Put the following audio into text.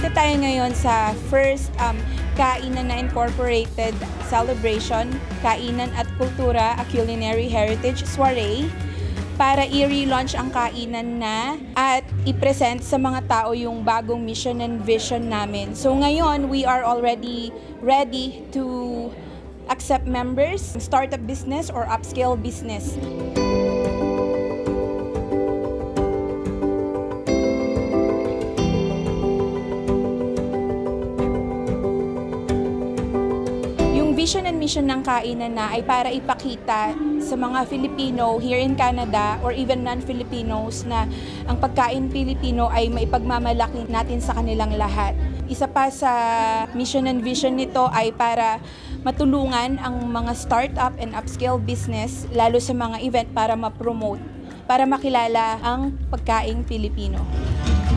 Nandito tayo ngayon sa first Kainan na Incorporated Celebration, Kainan at Kultura, a Culinary Heritage Soiree, para i-relaunch ang kainan na at i-present sa mga tao yung bagong mission and vision namin. So ngayon, we are already ready to accept members, startup business or upscale business. Vision and mission ng kainan na ay para ipakita sa mga Filipino here in Canada or even non-Filipinos na ang pagkain Pilipino ay maipagmamalaki natin sa kanilang lahat. Isa pa sa mission and vision nito ay para matulungan ang mga startup and upscale business, lalo sa mga event, para ma-promote, para makilala ang pagkain Pilipino.